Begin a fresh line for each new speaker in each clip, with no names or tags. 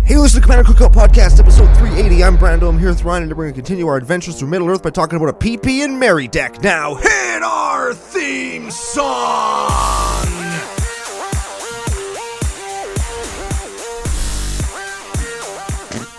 Hey, listen to Commander Cookout Podcast, episode 380. I'm Brando. I'm here with Ryan, and we're going to continue our adventures through Middle-earth by talking about a PP and Merry deck. Now, hit our theme song!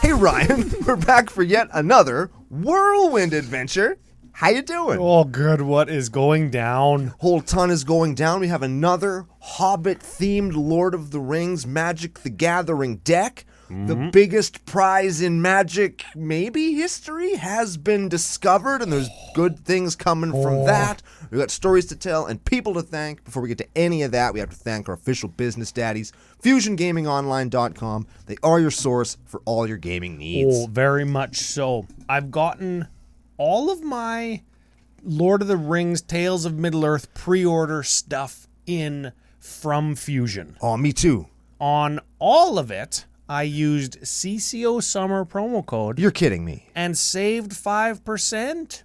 Hey, Ryan. We're back for yet another whirlwind adventure. How you doing?
Oh, good. What is going down?
Whole ton is going down. We have another Hobbit-themed Lord of the Rings Magic the Gathering deck. The biggest prize in Magic, maybe history, has been discovered, and there's good things coming from that. We've got stories to tell and people to thank. Before we get to any of that, we have to thank our official business daddies, FusionGamingOnline.com. They are your source for all your gaming needs.
Oh, very much so. I've gotten all of my Lord of the Rings Tales of Middle-earth pre-order stuff in from Fusion.
Oh, me too.
On all of it, I used CCO Summer promo code.
You're kidding me.
And saved 5%.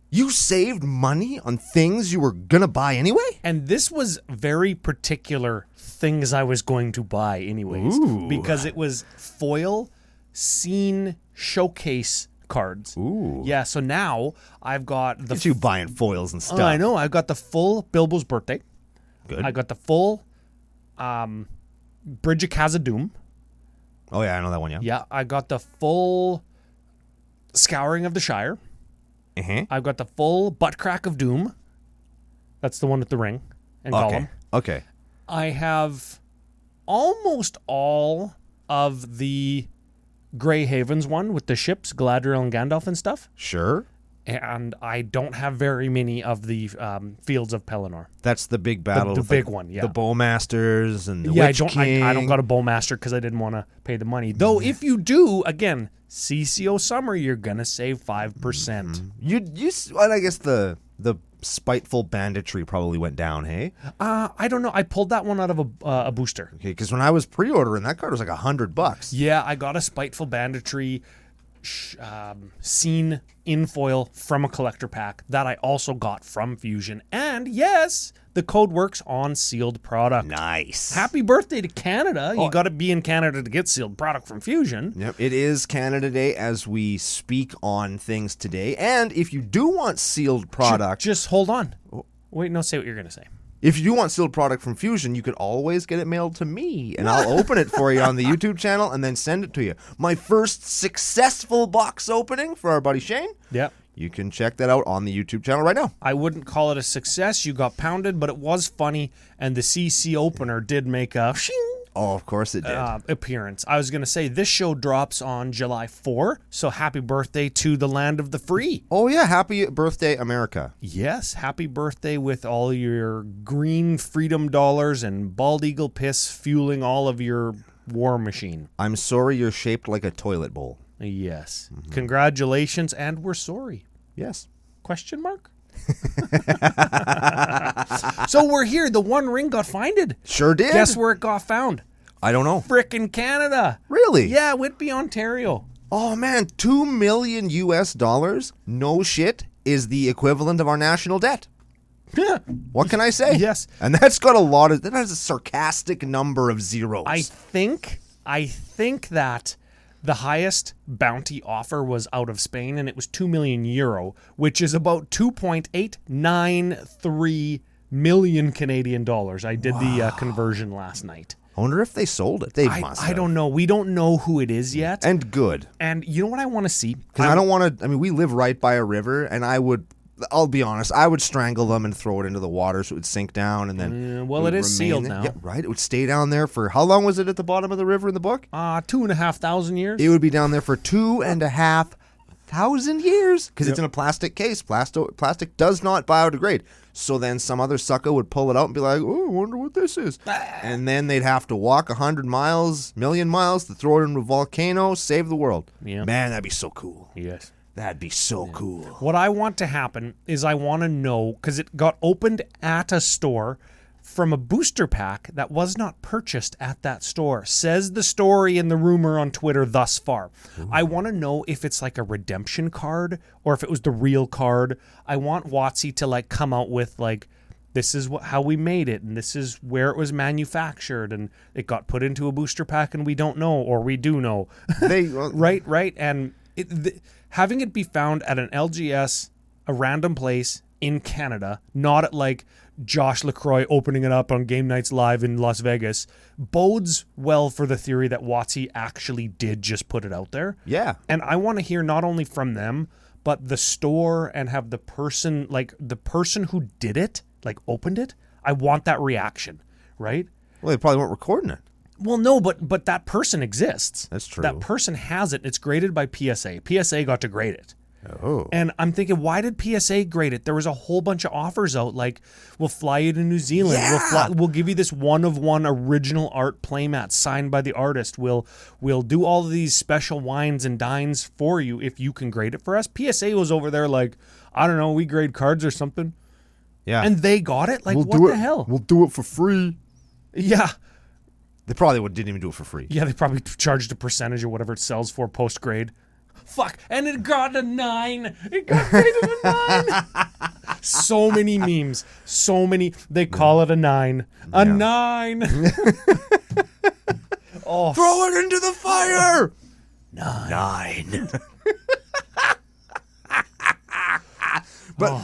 You saved money on things you were going to buy anyway?
And this was very particular things I was going to buy anyways.
Ooh.
Because it was foil scene showcase cards.
Ooh.
Yeah, so now I've got the...
Look at you buying foils and stuff.
I know. I've got the full Bilbo's Birthday.
Good.
I got the full Bridge of Khazad-dûm.
Oh, yeah, I know that one, yeah.
Yeah, I got the full Scouring of the Shire.
Uh-huh.
I've got the full Butt Crack of Doom. That's the one with the ring and Gollum.
Okay.
I have almost all of the Grey Havens one with the ships, Galadriel and Gandalf and stuff.
Sure.
And I don't have very many of the Fields of Pelennor.
That's the big battle.
The big one, yeah.
The Bowmasters and the Witch King.
I don't got a Bowmaster because I didn't want to pay the money. Though if you do, again, CCO Summer, you're gonna save 5%.
Well, I guess the spiteful banditry probably went down, hey?
I don't know. I pulled that one out of a booster.
Okay, because when I was pre-ordering, that card was like $100.
Yeah, I got a spiteful banditry scene in foil from a collector pack that I also got from Fusion. And yes, the code works on sealed product.
Nice.
Happy birthday to Canada. You got to be in Canada to get sealed product from Fusion.
Yep, it is Canada Day as we speak on things today. And if you do want sealed product...
Just hold on. Wait, no, say what you're going to say.
If you do want sealed product from Fusion, you could always get it mailed to me, and I'll open it for you on the YouTube channel and then send it to you. My first successful box opening for our buddy Shane.
Yep.
You can check that out on the YouTube channel right now.
I wouldn't call it a success. You got pounded, but it was funny, and the CC opener did make a shing
Oh, of course it did.
appearance. I was going to say, this show drops on July 4, so happy birthday to the land of the free.
Oh, yeah. Happy birthday, America.
Yes, happy birthday with all your green freedom dollars and bald eagle piss fueling all of your war machine.
I'm sorry you're shaped like a toilet bowl.
Yes. Congratulations, and we're sorry.
Yes.
Question mark? So we're here. The One Ring got finded.
Sure did.
Guess where it got found?
I don't know.
Frickin' Canada.
Really?
Yeah, Whitby, Ontario.
Oh, man. $2 million US, no shit, is the equivalent of our national debt. What can I say?
Yes.
And that's got that has a sarcastic number of zeros.
I think that the highest bounty offer was out of Spain, and it was 2 million euro, which is about 2.893 million Canadian dollars. I did the conversion last night.
I wonder if they sold it. They must have.
I don't know. We don't know who it is yet.
And good.
And you know what I want to see?
Because I don't want to... I mean, we live right by a river, and I'll be honest, I would strangle them and throw it into the water so it would sink down and then...
well, it is sealed now.
Yeah, right? It would stay down there for... How long was it at the bottom of the river in the book?
2,500 years.
It would be down there for 2,500 years because it's in a plastic case. Plastic does not biodegrade. So then some other sucker would pull it out and be like, oh, I wonder what this is. And then they'd have to walk 100 miles, million miles to throw it into a volcano, save the world.
Yeah.
Man, that'd be so cool.
Yes.
That'd be so cool.
What I want to happen is I want to know, because it got opened at a store from a booster pack that was not purchased at that store. Says the story and the rumor on Twitter thus far. Ooh. I want to know if it's like a redemption card or if it was the real card. I want WotC to like come out with like this is how we made it, and this is where it was manufactured, and it got put into a booster pack, and we don't know, or we do know. Right. And having it be found at an LGS, a random place in Canada, not at like Josh LaCroix opening it up on Game Nights Live in Las Vegas, bodes well for the theory that WotC actually did just put it out there.
Yeah.
And I want to hear not only from them, but the store, and have the person who did it, like opened it. I want that reaction, right?
Well, they probably weren't recording it.
Well, no, but that person exists.
That's true.
That person has it. It's graded by PSA. PSA got to grade it.
Oh.
And I'm thinking, why did PSA grade it? There was a whole bunch of offers out, like, we'll fly you to New Zealand.
Yeah.
We'll give you this one-of-one original art playmat signed by the artist. We'll do all of these special wines and dines for you if you can grade it for us. PSA was over there like, I don't know, we grade cards or something.
Yeah.
And they got it? Like, what the hell?
We'll do it for free.
Yeah.
They probably didn't even do it for free.
Yeah, they probably charged a percentage or whatever it sells for post-grade. Fuck, and it got a 9. It got graded a 9. So many memes. So many. They call it a 9. A 9. Oh,
throw it into the fire.
9.
But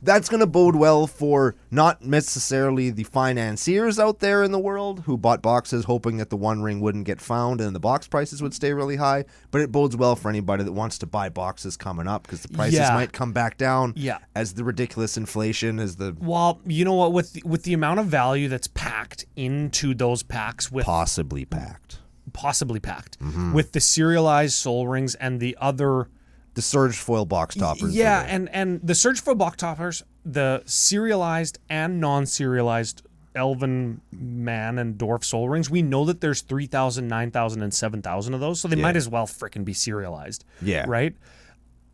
that's going to bode well for not necessarily the financiers out there in the world who bought boxes hoping that the One Ring wouldn't get found and the box prices would stay really high, but it bodes well for anybody that wants to buy boxes coming up because the prices might come back down as the ridiculous inflation as the...
Well, you know what? With the amount of value that's packed into those packs with...
Possibly packed.
Mm-hmm. With the serialized Soul Rings and the other...
The Surge Foil box toppers.
Yeah, and the Surge Foil box toppers, the serialized and non-serialized Elven Man and Dwarf Soul Rings, we know that there's 3,000, 9,000, and 7,000 of those, so they might as well frickin' be serialized. Yeah. Right?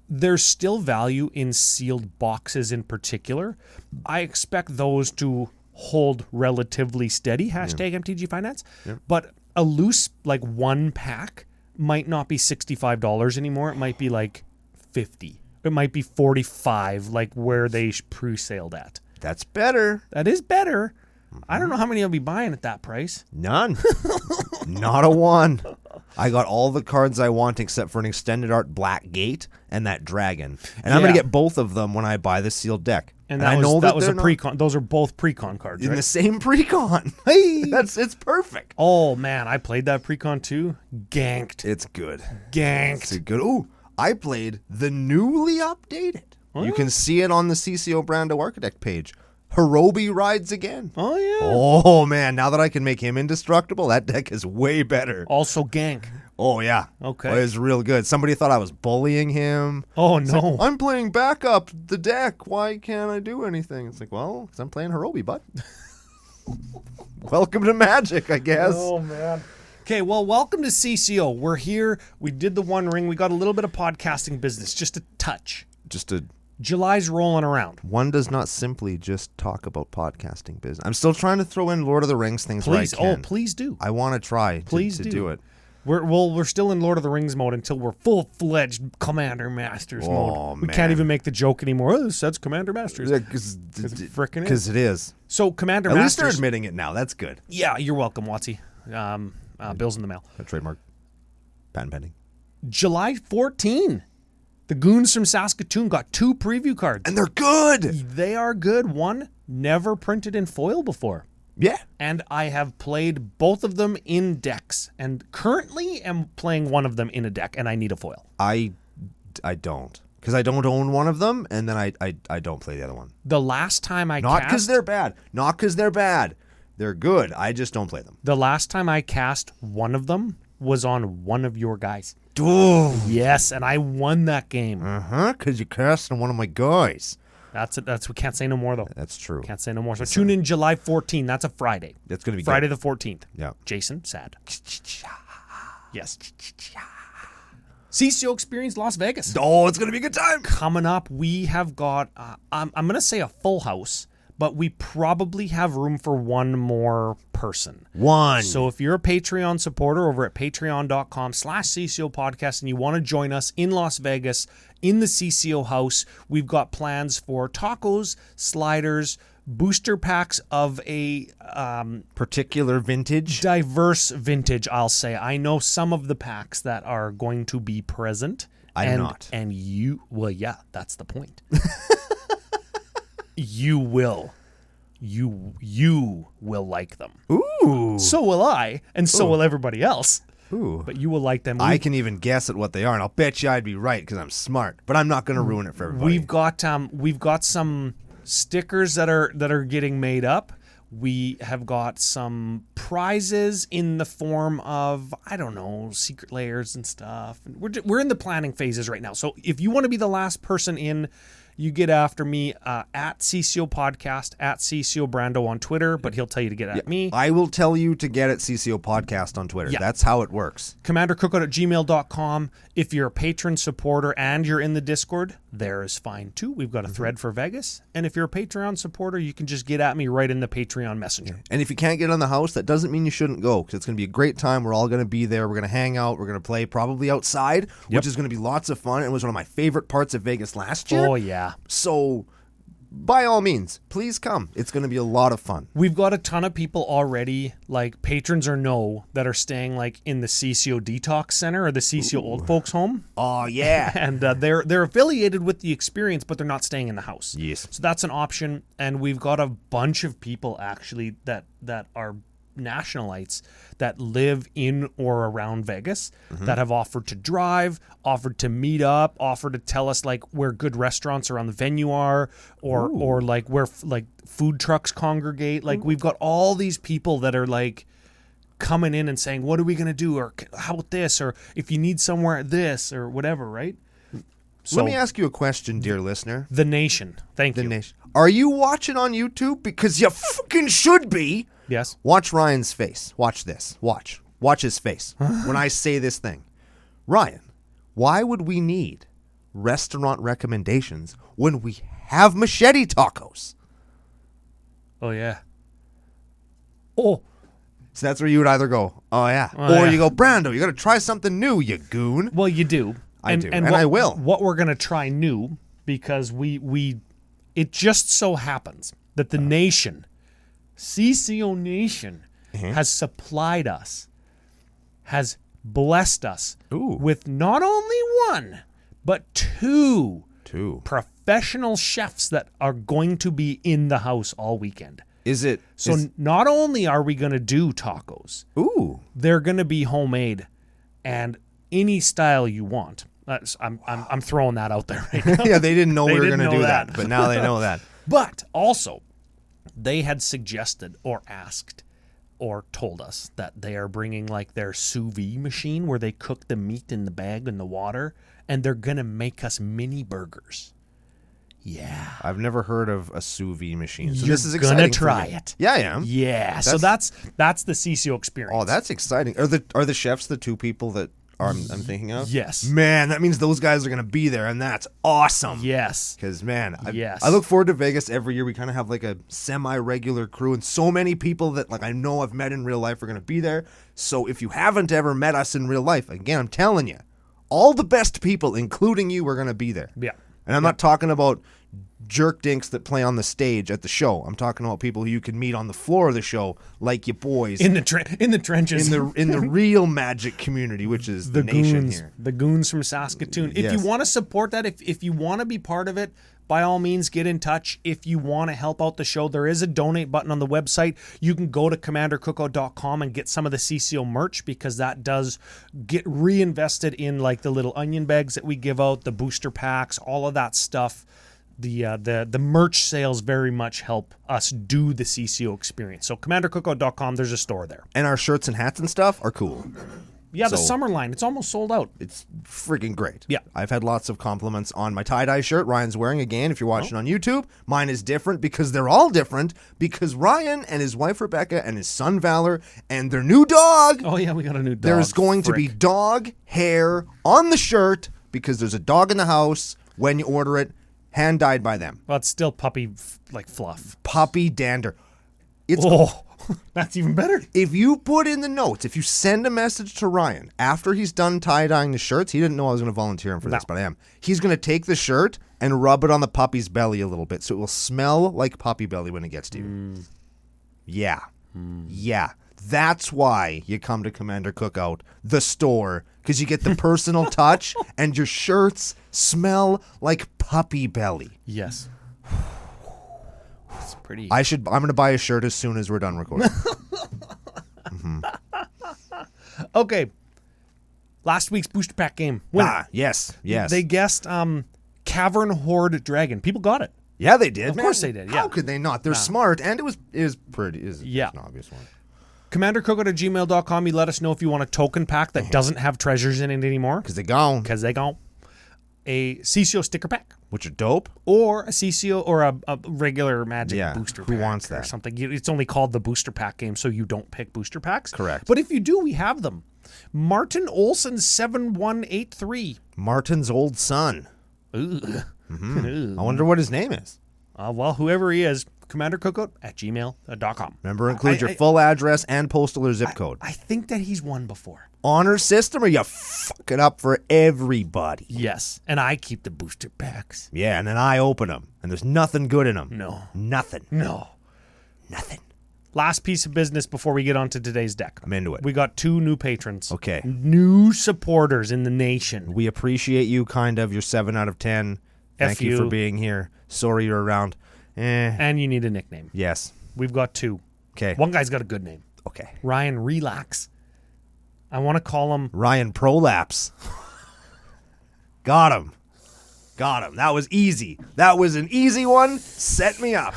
There's still value in sealed boxes in particular. I expect those to hold relatively steady, hashtag MTG Finance, but a loose, like, one pack might not be $65 anymore. It might be like $50. It might be $45, like where they pre-saled at.
That's better.
That is better. I don't know how many I'll be buying at that price.
None. Not a one. I got all the cards I want except for an extended art Black Gate and that dragon. And I'm going to get both of them when I buy the sealed deck.
And I know that was a precon. Those are both precon cards, right?
In the same precon. Hey, it's perfect.
Oh man, I played that precon too. Ganked.
It's good.
Ganked.
It's good. Ooh, I played the newly updated. Oh, you can see it on the CCO Brando Architect page. Hirobi rides again.
Oh yeah.
Oh man, now that I can make him indestructible, that deck is way better.
Also gank.
Oh yeah.
Okay.
Oh, it was real good. Somebody thought I was bullying him.
Oh no.
Like, I'm playing backup the deck. Why can't I do anything? It's like, well, because I'm playing Hirobi, bud. Welcome to Magic, I guess.
Oh man. Okay, well, welcome to CCO. We're here. We did the One Ring. We got a little bit of podcasting business, just a touch. July's rolling around.
One does not simply just talk about podcasting business. I'm still trying to throw in Lord of the Rings things where I can.
Oh, please do.
I want to try to do it.
We're still in Lord of the Rings mode until we're full-fledged Commander Masters mode. We can't even make the joke anymore. Oh, this says Commander Masters.
Because it is.
So Commander
Masters. At
least
they're admitting it now. That's good.
Yeah, you're welcome, WotC. Bill's in the mail.
A trademark. Patent pending.
July 14. The Goons from Saskatoon got 2 preview cards.
And they're good.
They are good. One, never printed in foil before.
Yeah.
And I have played both of them in decks. And currently am playing one of them in a deck, and I need a foil.
I don't. Because I don't own one of them, and then I don't play the other one.
The last time I
Not because they're bad. Not because they're bad. They're good. I just don't play them.
The last time I cast one of them was on one of your guys.
Oh.
Yes, and I won that game.
Because you cast on one of my guys.
That's it. We can't say no more, though.
That's true.
Can't say no more. So tune in July 14. That's a Friday.
That's going to be
Friday
good.
the 14th.
Yeah.
Jason, sad. Yes. CCO Experience Las Vegas.
Oh, it's going to be a good time.
Coming up, we have got, I'm going to say a full house, but we probably have room for one more person.
One.
So if you're a Patreon supporter over at patreon.com/CCO Podcast and you want to join us in Las Vegas in the CCO house, we've got plans for tacos, sliders, booster packs of a
Particular vintage.
diverse vintage, I'll say. I know some of the packs that are going to be present.
I do not.
And you, well, yeah, that's the point. You will. You will like them.
Ooh.
So will I, and so will everybody else.
Ooh.
But you will like them.
I can even guess at what they are, and I'll bet you I'd be right because I'm smart. But I'm not going to ruin it for everybody.
We've got some stickers that are getting made up. We have got some prizes in the form of, I don't know, secret layers and stuff. We're in the planning phases right now. So if you want to be the last person in, you get after me at CCO Podcast, at CCO Brando on Twitter, but he'll tell you to get at me.
I will tell you to get at CCO Podcast on Twitter.
Yeah.
That's how it works.
CommanderCookout@gmail.com. If you're a patron supporter and you're in the Discord, there is fine too. We've got a thread for Vegas. And if you're a Patreon supporter, you can just get at me right in the Patreon Messenger.
And if you can't get on the house, that doesn't mean you shouldn't go, because it's going to be a great time. We're all going to be there. We're going to hang out. We're going to play probably outside, which is going to be lots of fun. It was one of my favorite parts of Vegas last year.
Oh, yeah.
So, by all means, please come. It's going to be a lot of fun.
We've got a ton of people already, like patrons or no, that are staying like in the CCO Detox Center or the CCO Old Folks Home.
Oh, yeah.
And they're affiliated with the experience, but they're not staying in the house.
Yes.
So that's an option. And we've got a bunch of people actually that are nationalites that live in or around Vegas that have offered to drive, offered to meet up, offered to tell us like where good restaurants around the venue are, or like where like food trucks congregate. Like we've got all these people that are like coming in and saying, what are we going to do? Or how about this? Or if you need somewhere this or whatever, right? So,
let me ask you a question, dear listener.
The Nation. Thank you.
Nation. Are you watching on YouTube? Because you fucking should be.
Yes.
Watch Ryan's face. Watch this. Watch his face when I say this thing. Ryan, why would we need restaurant recommendations when we have machete tacos?
Oh, yeah. Oh.
So that's where you would either go, oh, yeah. Or you go, Brando, you got to try something new, you goon.
Well, you do.
I do. And I will.
What we're going to try new, because it just so happens that the Nation, CCO Nation, has supplied us, has blessed us with not only one, but two professional chefs that are going to be in the house all weekend. Not only are we going to do tacos, they're going to be homemade and any style you want. I'm throwing that out there right now.
Yeah, they didn't know we were going to do that, but now they know that.
But also, they had suggested or asked or told us that they are bringing like their sous vide machine where they cook the meat in the bag in the water, and they're going to make us mini burgers. Yeah.
I've never heard of a sous vide machine. So
You're
this is exciting.
Gonna try it.
Yeah, I am.
Yeah. So that's the CCO experience.
Oh, that's exciting. Are the chefs the two people that I'm thinking of?
Yes.
Man, that means those guys are going to be there, and that's awesome.
Yes.
Because, man,
Yes.
I look forward to Vegas every year. We kind of have like a semi-regular crew, and so many people that like I know I've met in real life are going to be there. So if you haven't ever met us in real life, again, I'm telling you, all the best people, including you, are going to be there.
Yeah.
And I'm not talking about jerk dinks that play on the stage at the show. I'm talking about people who you can meet on the floor of the show, like you boys
in the trenches,
in the real magic community, which is the Nation
goons,
here.
the goons from Saskatoon. If you want to support that, if you want to be part of it, by all means, get in touch. If you want to help out the show, there is a donate button on the website. You can go to CommanderCookout.com and get some of the CCO merch, because that does get reinvested in like the little onion bags that we give out, the booster packs, all of that stuff. The merch sales very much help us do the CCO experience. So CommanderCookout.com, there's a store there.
And our shirts and hats and stuff are cool.
Yeah, the summer line, it's almost sold out.
It's freaking great.
Yeah.
I've had lots of compliments on my tie-dye shirt Ryan's wearing. Again, if you're watching on YouTube, mine is different because they're all different, because Ryan and his wife Rebecca and his son Valor and their new dog.
Oh, yeah, we got a new dog.
There's going to be dog hair on the shirt because there's a dog in the house when you order it. Hand dyed by them.
Well, it's still puppy like fluff.
Puppy dander. It's
that's even better.
If you put in the notes, if you send a message to Ryan after he's done tie-dyeing the shirts, he didn't know I was going to volunteer him for this, but I am. He's going to take the shirt and rub it on the puppy's belly a little bit so it will smell like puppy belly when it gets to you. Yeah. Yeah. That's why you come to Commander Cookout, the store, because you get the personal touch and your shirts smell like puppy belly.
Yes. It's pretty.
I'm going to buy a shirt as soon as we're done recording.
Okay. Last week's booster pack game winner.
Yes.
They guessed Cavern Horde Dragon. People got it.
Yeah, they did.
Of course they did. Yeah.
How could they not? They're smart, and it was pretty. It's an obvious one.
CommanderCookout@gmail.com. You let us know if you want a token pack that doesn't have treasures in it anymore.
Because they gone.
A CCO sticker pack.
Which are dope.
Or a CCO or a regular Magic booster pack.
Who wants that?
Or something. It's only called the booster pack game, so you don't pick booster packs.
Correct.
But if you do, we have them. Martin Olson 7183.
Martin's old son.
Ooh.
I wonder what his name is.
Well, whoever he is, CommanderCookout@gmail.com.
Remember, include your full address and postal or zip code.
I think that he's won before.
Honor system, or you fuck it up for everybody?
Yes, and I keep the booster packs.
Yeah, and then I open them, and there's nothing good in them.
No.
Nothing.
No.
Nothing.
Last piece of business before we get on to today's deck.
I'm into it.
We got 2 new patrons.
Okay.
New supporters in the nation.
We appreciate you, kind of. You're 7 out of 10. Thank you for being here. Sorry you're around.
And you need a nickname.
Yes.
We've got 2.
Okay.
One guy's got a good name.
Okay.
Ryan Relax. I want to call him
Ryan Prolapse. Got him. That was easy. That was an easy one. Set me up.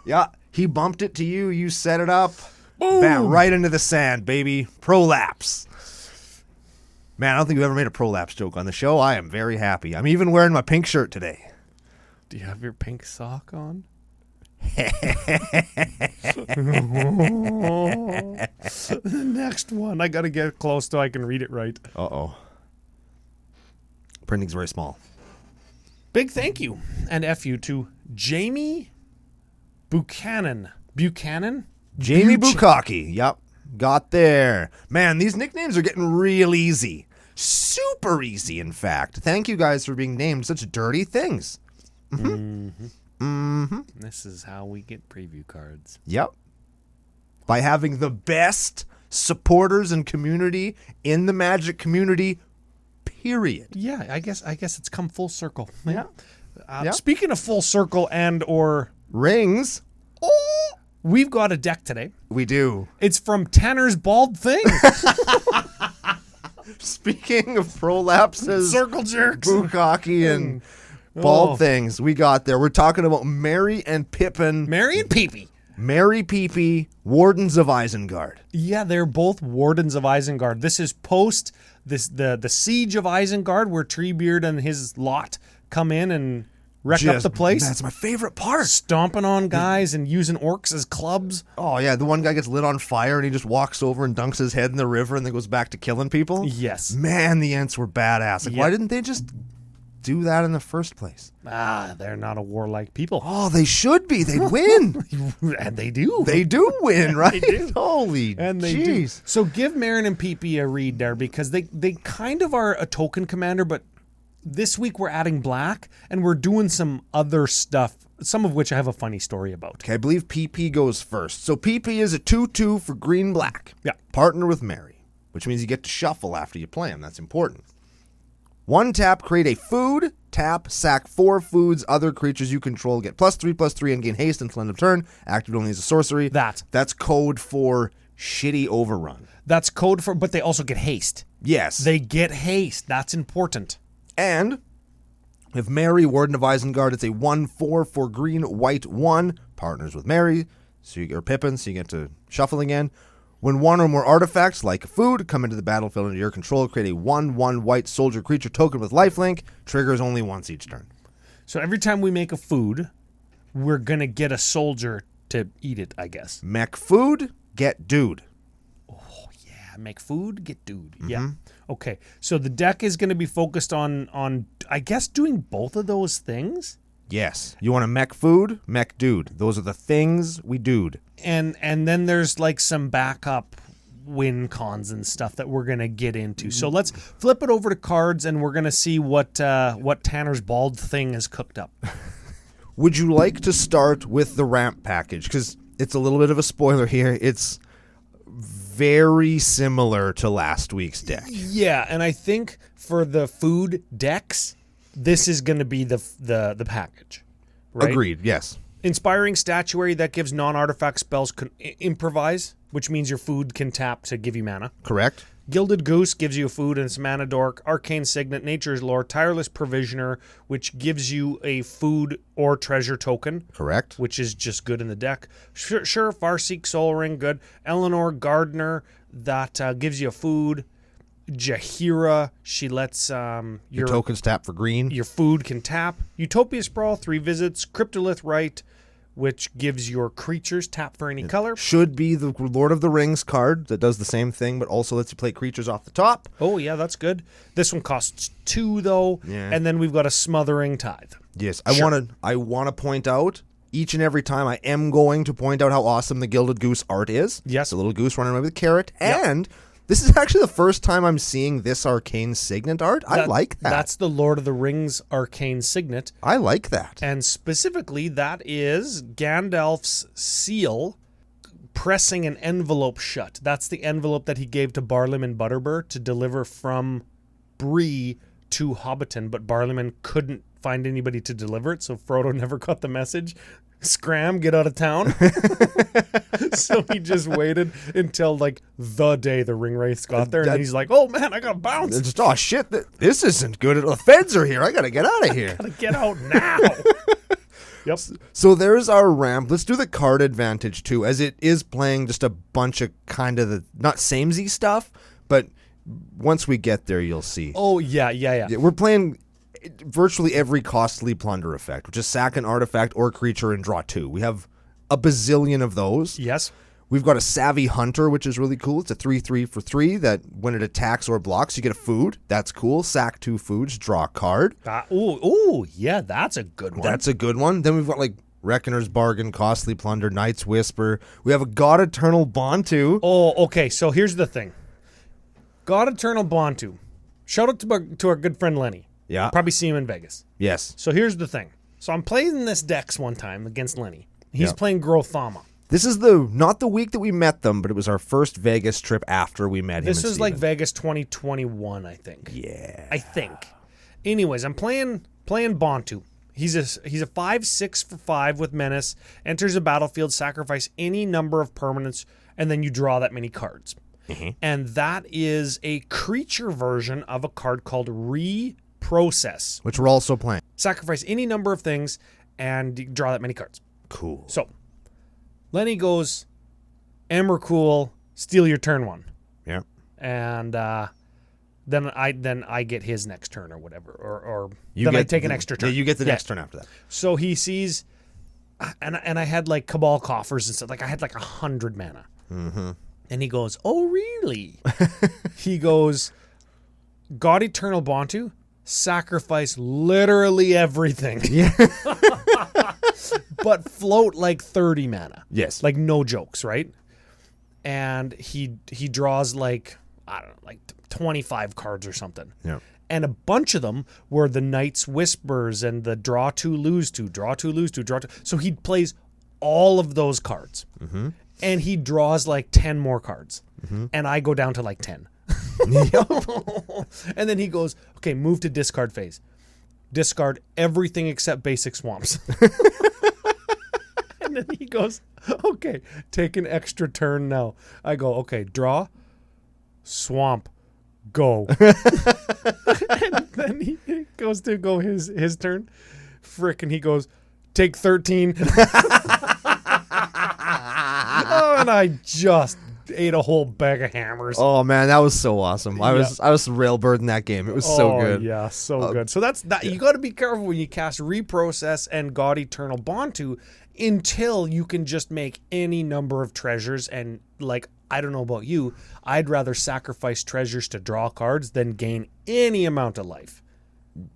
Yeah. He bumped it to you. You set it up.
Boom.
Bam. Right into the sand, baby. Prolapse. Man, I don't think we've ever made a prolapse joke on the show. I am very happy. I'm even wearing my pink shirt today.
Do you have your pink sock on? The next one. I got to get close so I can read it right.
Uh-oh. Printing's very small.
Big thank you and F you to Jamie Buchanan.
Jamie Bukaki. Yep. Got there. Man, these nicknames are getting real easy. Super easy, in fact. Thank you guys for being named such dirty things.
This is how we get preview cards.
Yep. By having the best supporters and community in the Magic community, period.
Yeah, I guess it's come full circle.
Yeah.
Speaking of full circle and or
rings,
we've got a deck today.
We do.
It's from Tanner's Bald Thing.
Speaking of prolapses,
circle jerks,
bukkake, and bald things, we got there. We're talking about Merry and Pippin.
Merry and Peepee.
Merry PP, Wardens of Isengard.
Yeah, they're both Wardens of Isengard. This is post the Siege of Isengard, where Treebeard and his lot come in and wreck up the place.
That's my favorite part.
Stomping on guys and using orcs as clubs.
Oh, yeah. The one guy gets lit on fire and he just walks over and dunks his head in the river and then goes back to killing people.
Yes.
Man, the Ents were badass. Like, why didn't they just do that in the first place?
They're not a warlike people.
Oh, they should be. They'd win.
And they do.
They do win, right?
They do.
Holy
and they do. So give Marin and PP a read there, because they kind of are a token commander, but this week we're adding black and we're doing some other stuff, some of which I have a funny story about.
Okay, I believe PP goes first. So PP is a 2/2 for green-black.
Yeah.
Partner with Merry, which means you get to shuffle after you play him. That's important. 1 tap, create a food. Tap, sack 4 foods. Other creatures you control get +3/+3 and gain haste until end of turn. Active only as a sorcery. That's code for shitty overrun.
That's code for, but they also get haste.
Yes.
They get haste. That's important.
And if Merry, Warden of Isengard, it's a 1/4 for green, white 1. Partners with Merry, or Pippin, so you get to shuffle again. When 1 or more artifacts, like food, come into the battlefield under your control, create a 1/1 white soldier creature token with lifelink. Triggers only once each turn.
So every time we make a food, we're going to get a soldier to eat it, I guess.
Mech food, get dude.
Oh, yeah. Make food, get dude. Mm-hmm. Yeah. Okay. So the deck is going to be focused on, I guess, doing both of those things.
Yes. You want a mech food? Mech dude. Those are the things we dude.
And then there's like some backup win cons and stuff that we're going to get into. So let's flip it over to cards and we're going to see what Tanner's bald thing has cooked up.
Would you like to start with the ramp package? Because it's a little bit of a spoiler here. It's very similar to last week's deck.
Yeah, and I think for the food decks, this is going to be the package. Right?
Agreed, yes.
Inspiring Statuary, that gives non-artifact spells improvise, which means your food can tap to give you mana.
Correct.
Gilded Goose gives you a food and it's mana dork. Arcane Signet, Nature's Lore. Tireless Provisioner, which gives you a food or treasure token.
Correct.
Which is just good in the deck. Sure, Farseek Soul Ring, good. Eleanor Gardener, that gives you a food. Jahira, she lets
your tokens tap for green.
Your food can tap. Utopia Sprawl, 3 visits. Cryptolith Rite, which gives your creatures tap for any color.
Should be the Lord of the Rings card that does the same thing, but also lets you play creatures off the top.
Oh, yeah, that's good. This one costs 2, though.
Yeah.
And then we've got a Smothering Tithe.
Yes, I want to point out, each and every time I am going to point out how awesome the Gilded Goose art is.
Yes.
It's a little goose running around with a carrot.
Yep.
And this is actually the first time I'm seeing this Arcane Signet art. I like that.
That's the Lord of the Rings Arcane Signet.
I like that.
And specifically, that is Gandalf's seal pressing an envelope shut. That's the envelope that he gave to Barlim and Butterbur to deliver from Bree to Hobbiton, but Barliman couldn't find anybody to deliver it, so Frodo never got the message. Scram, get out of town. So he just waited until like the day the ring wraiths got there, and he's like, "Oh man, I gotta bounce."
It's just, oh shit, this isn't good. The feds are here. I gotta get out of here.
Gotta get out now. Yep.
So there's our ramp. Let's do the card advantage too, as it is playing just a bunch of kind of the not samey stuff, but once we get there, you'll see.
Oh yeah.
We're playing virtually every costly plunder effect, which is sack an artifact or creature and draw 2. We have a bazillion of those.
Yes.
We've got a Savvy Hunter, which is really cool. It's a 3/3 for 3 that when it attacks or blocks, you get a food. That's cool. Sack 2 foods, draw a card.
Yeah, that's a good one.
That's a good one. Then we've got like Reckoner's Bargain, Costly Plunder, Knight's Whisper. We have a God Eternal Bontu.
Oh, okay. So here's the thing. God Eternal Bontu. Shout out to our good friend Lenny.
Yeah.
Probably see him in Vegas.
Yes.
So here's the thing. So I'm playing this Dex one time against Lenny. He's playing Grothama.
This is not the week that we met them, but it was our first Vegas trip after we met him.
This was like Vegas 2021, I think.
Yeah.
I think. Anyways, I'm playing Bontu. He's a 5/6 for 5 with Menace. Enters a battlefield, sacrifice any number of permanents, and then you draw that many cards. Mm-hmm. And that is a creature version of a card called Reprocess,
which we're also playing.
Sacrifice any number of things and you draw that many cards.
Cool.
So Lenny goes, Emrakul, steal your turn 1.
Yeah.
And then I get his next turn or whatever, or I take an extra turn.
Yeah, you get the next turn after that.
So he sees, and I had like Cabal Coffers and stuff. Like I had like 100 mana.
Mm-hmm.
And he goes, "Oh really?" He goes, "God Eternal Bontu, sacrifice literally everything."
Yeah.
But float like 30 mana.
Yes.
Like no jokes, right? And he draws like, I don't know, like 25 cards or something.
Yeah.
And a bunch of them were the Knight's Whispers and the draw 2, lose 2, draw 2, lose 2, draw 2. So he plays all of those cards. Mm-hmm. And he draws like 10 more cards. Mm-hmm. And I go down to like 10. And then he goes, okay, move to discard phase. Discard everything except basic swamps. And then he goes, okay, take an extra turn now. I go, okay, draw, swamp, go. And then he goes to go his turn. Frick, and he goes, take 13. Oh, and I just ate a whole bag of hammers.
Oh man, that was so awesome. I was railbirding that game. It was so good.
Yeah, so good. So that's that. You got to be careful when you cast Reprocess and God Eternal Bontu until you can just make any number of treasures. And like, I don't know about you, I'd rather sacrifice treasures to draw cards than gain any amount of life.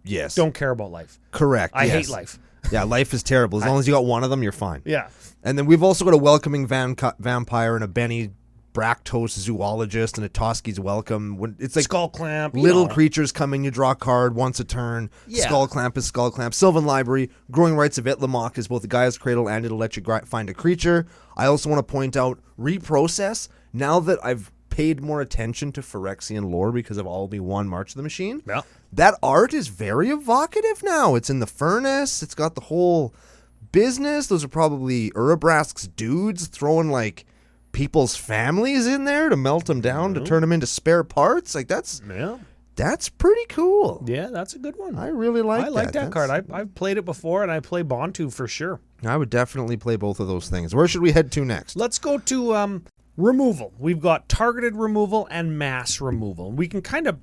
Yes.
Don't care about life.
Correct.
I
yes.
hate life.
Yeah, life is terrible. As long as you got one of them, you're fine.
Yeah.
And then we've also got a welcoming vampire and a Benny Bractos zoologist and a Toski's welcome. It's like
Skull Clamp.
little creatures come in, you draw a card once a turn.
Yeah.
Skull Clamp is Skull Clamp. Sylvan Library, Growing Rights of Itlamok is both a Gaia's Cradle and it'll let you find a creature. I also want to point out Reprocess. Now that I've paid more attention to Phyrexian lore because of All Be One March of the Machine,
Yeah.
that art is very evocative now. It's in the furnace. It's got the whole business. Those are probably Urabrask's dudes throwing like people's families in there to melt them down to turn them into spare parts. Like that's pretty cool.
Yeah, that's a good one.
I really like that.
I like that card. I've played it before, and I play Bontu for sure.
I would definitely play both of those things. Where should we head to next?
Let's go to removal. We've got targeted removal and mass removal. We can kind of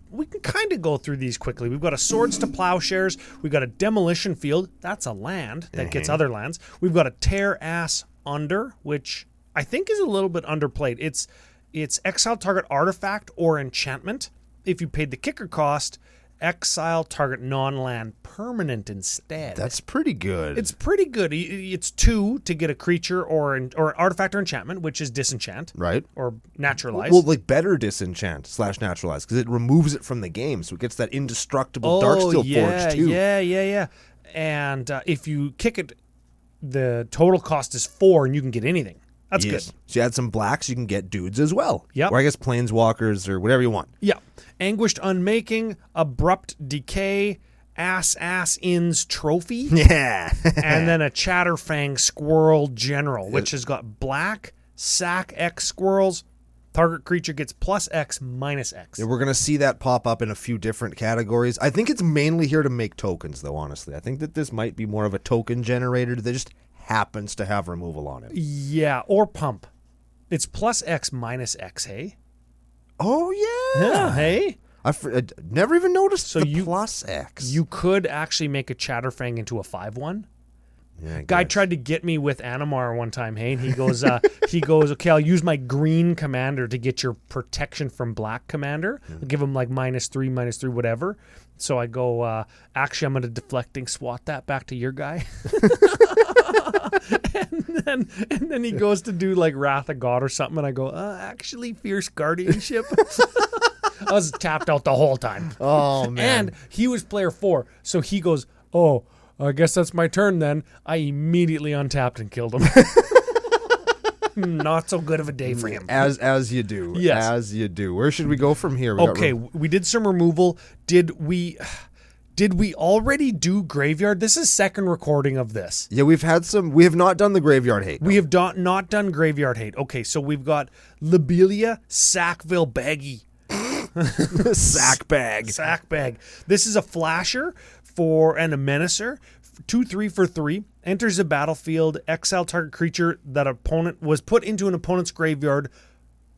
go through these quickly. We've got a Swords to Plowshares. We've got a Demolition Field. That's a land that gets other lands. We've got a Tear Ass Under, which I think is a little bit underplayed. It's exile target artifact or enchantment. If you paid the kicker cost, exile target non-land permanent instead.
That's pretty good.
It's pretty good. It's 2 to get a creature or artifact or enchantment, which is disenchant.
Right.
Or naturalize.
Well, like better disenchant / naturalize because it removes it from the game, so it gets that indestructible Darksteel Forge too.
Yeah. And if you kick it, the total cost is 4 and you can get anything. That's good.
So you add some blacks, you can get dudes as well.
Yep.
Or I guess planeswalkers or whatever you want.
Yeah. Anguished Unmaking, Abrupt Decay, Ass In's Trophy.
Yeah.
And then a Chatterfang Squirrel General, which has got black, sack X squirrels. Target creature gets +X, -X.
Yeah, we're going to see that pop up in a few different categories. I think it's mainly here to make tokens, though, honestly. I think that this might be more of a token generator that just happens to have removal on it.
Yeah, or pump. It's +X, -X, hey?
Oh, yeah.
Yeah, hey?
I never even noticed the
you,
+X.
You could actually make a Chatterfang into a 5/1.
Yeah,
Guy tried to get me with Animar one time, hey, and he goes, okay, I'll use my green commander to get your protection from black commander. I'll give him like -3, whatever. So I go, actually, I'm going to deflecting swat that back to your guy. and then he goes to do like Wrath of God or something, and I go, actually, Fierce Guardianship. I was tapped out the whole time.
Oh, man.
And he was player 4, so he goes, oh, I guess that's my turn then. I immediately untapped and killed him. Not so good of a day for him.
As you do.
Yes.
As you do. Where should we go from here?
We did some removal. Did we already do Graveyard? This is second recording of this.
Yeah, we have not done the Graveyard Hate.
We have not done Graveyard Hate. Okay, so we've got Lobelia Sackville Baggy.
Sack bag.
This is a flasher and a menacer. 2/3 for 3. Enters the battlefield. Exile target creature that opponent was put into an opponent's graveyard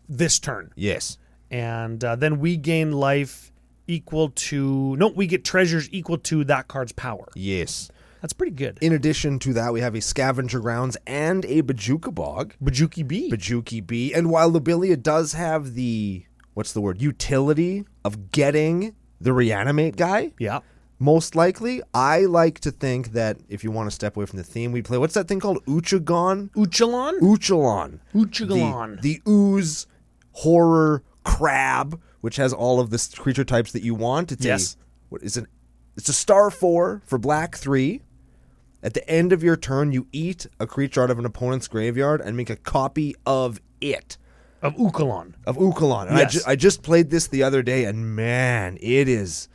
this turn.
Yes.
And then we gain life equal to... No, we get treasures equal to that card's power.
Yes.
That's pretty good.
In addition to that, we have a Scavenger Grounds and a Bajuka Bog.
Bajuki B.
And while Lobelia does have the... What's the word? Utility of getting the reanimate guy.
Yeah.
Most likely, I like to think that if you want to step away from the theme, we play, what's that thing called? Uchagon?
Uchalon.
The ooze horror crab, which has all of the creature types that you want. It's It's a star 4 for black 3. At the end of your turn, you eat a creature out of an opponent's graveyard and make a copy of it.
Of Ukalon.
And
yes.
I just played this the other day, and man, it is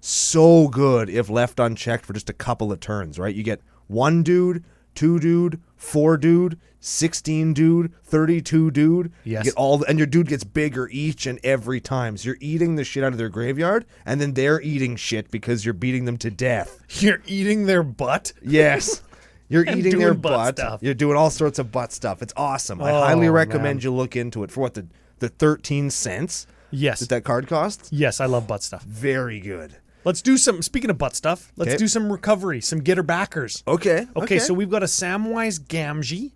so good if left unchecked for just a couple of turns, right? You get 1 dude, 2 dude, 4 dude, 16 dude, 32 dude.
Yes.
You get and your dude gets bigger each and every time. So you're eating the shit out of their graveyard, and then they're eating shit because you're beating them to death.
You're eating their butt?
Yes. You're eating their butt.
Stuff.
You're doing all sorts of butt stuff. It's awesome. I highly recommend you look into it for what the 13 cents
yes.
that card costs.
Yes, I love butt stuff.
Very good.
Let's do speaking of butt stuff, let's do some recovery, some getter backers.
Okay.
So we've got a Samwise Gamgee.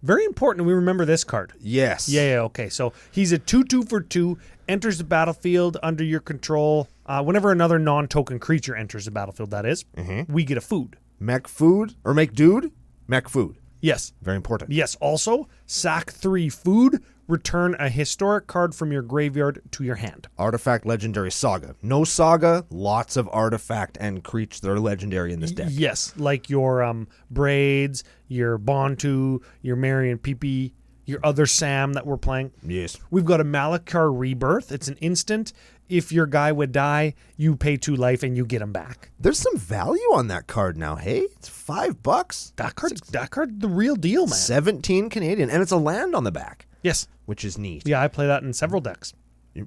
Very important we remember this card.
Yes.
Yeah, okay. So he's a 2/2 for 2, enters the battlefield under your control. Whenever another non-token creature enters the battlefield, that is, we get a food.
Mech food or make dude? Mech food.
Yes.
Very important.
Yes. Also, sack 3 food. Return a historic card from your graveyard to your hand.
Artifact legendary saga. No saga, lots of artifact and creatures that are legendary in this deck.
Yes, like your Braids, your Bontu, your Marion PP, your other Sam that we're playing.
Yes.
We've got a Malakar Rebirth. It's an instant. If your guy would die, you pay 2 life and you get him back.
There's some value on that card now. Hey, it's $5.
That card's the real deal, man.
17 Canadian, and it's a land on the back.
Yes.
Which is neat.
Yeah, I play that in several decks.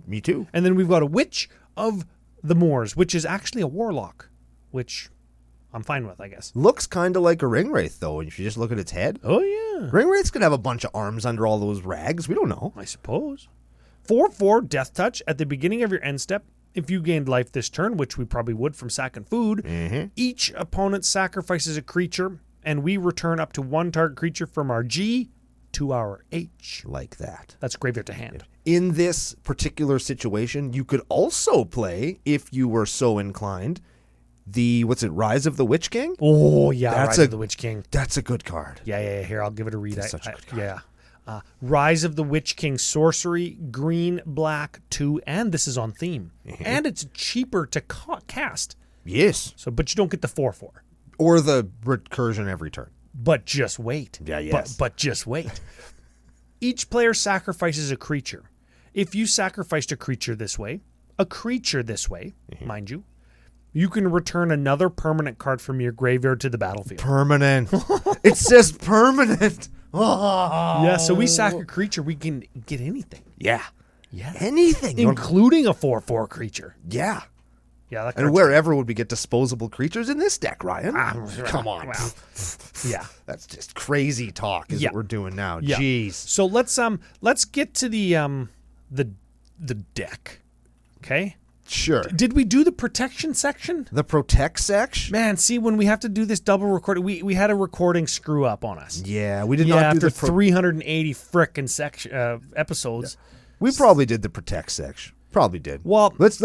Me too.
And then we've got a Witch of the Moors, which is actually a Warlock, which I'm fine with, I guess.
Looks kind of like a Ringwraith, though, if you just look at its head.
Oh, yeah.
Ringwraiths could have a bunch of arms under all those rags. We don't know.
I suppose. 4/4 Death Touch. At the beginning of your end step, if you gained life this turn, which we probably would from sack and food, each opponent sacrifices a creature, and we return up to 1 target creature from our G to our H.
Like that.
That's graveyard to hand.
In this particular situation, you could also play, if you were so inclined, the, Rise of the Witch King?
Oh, yeah,
That's
Rise of the Witch King.
That's a good card.
Yeah. Here, I'll give it a read.
That's such a good card.
Yeah. Rise of the Witch King sorcery, green, black, 2, and this is on theme. And it's cheaper to cast.
Yes.
So, but you don't get the 4/4.
Or the recursion every turn.
But just wait.
Yeah, yes.
But just wait. Each player sacrifices a creature. If you sacrificed a creature this way, mind you, you can return another permanent card from your graveyard to the battlefield.
Permanent. It says permanent. Oh.
Yeah, so we sack a creature, we can get anything.
Yeah.
Yeah.
Anything.
Including a 4/4 creature.
Yeah.
Yeah, that
And wherever would we get disposable creatures in this deck, Ryan? Come on.
Well, yeah.
That's just crazy talk is what we're doing now.
Yeah.
Jeez.
So let's get to the deck. Okay?
Sure.
Did we do the protection section?
The protect section?
Man, see, when we have to do this double recording, we had a recording screw up on us.
Yeah, we did not do
after
the
380 frickin' episodes.
We probably did the protect section. Probably did.
Well,
let's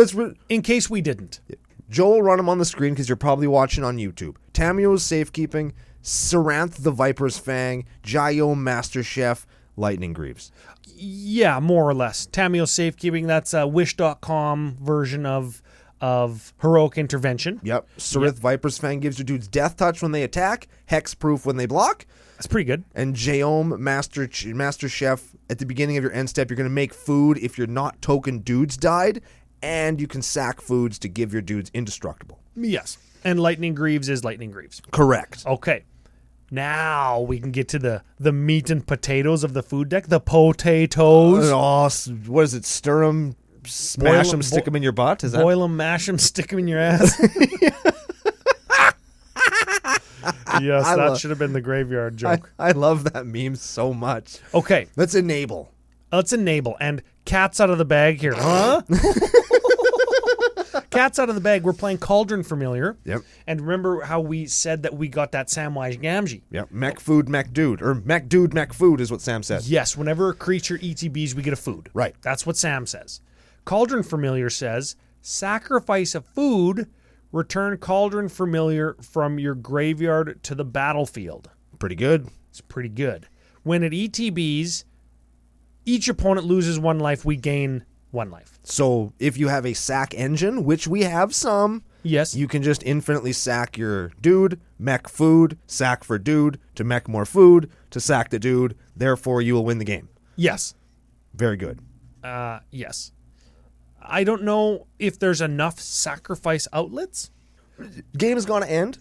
in case we didn't.
Joel, run them on the screen because you're probably watching on YouTube. Tamio's Safekeeping, Saranth the Viper's Fang, Jayo Master Chef, Lightning Greaves.
Yeah, more or less. Tamio Safekeeping, that's a Wish.com version of Heroic Intervention.
Yep. Saranth Viper's Fang gives your dudes Death Touch when they attack, Hexproof when they block.
That's pretty good.
And Jaome Master Chef, at the beginning of your end step, you're going to make food if your not token dudes died, and you can sack foods to give your dudes indestructible.
Yes. And Lightning Greaves is Lightning Greaves.
Correct.
Okay. Now we can get to the meat and potatoes of the food deck. The potatoes.
Oh, what is it? Stir them, smash them, stick them in your butt? Is that?
Boil them, mash them, stick them in your ass. Yes, that should have been the graveyard joke.
I love that meme so much.
Okay.
Let's enable.
And cat's out of the bag here. Huh? Cat's out of the bag. We're playing Cauldron Familiar.
Yep.
And remember how we said that we got that Samwise Gamgee?
Yep. Mech food, mech dude. Or mech dude, mech food is what Sam says.
Yes. Whenever a creature ETBs, we get a food.
Right.
That's what Sam says. Cauldron Familiar says, sacrifice a food, return Cauldron Familiar from your graveyard to the battlefield.
Pretty good.
It's pretty good. When it ETBs, each opponent loses 1 life, we gain 1 life.
So if you have a sack engine, which we have some,
yes,
you can just infinitely sack your dude, mech food, sack for dude, to mech more food, to sack the dude. Therefore, you will win the game.
Yes.
Very good.
Yes. I don't know if there's enough sacrifice outlets.
Game is going to end.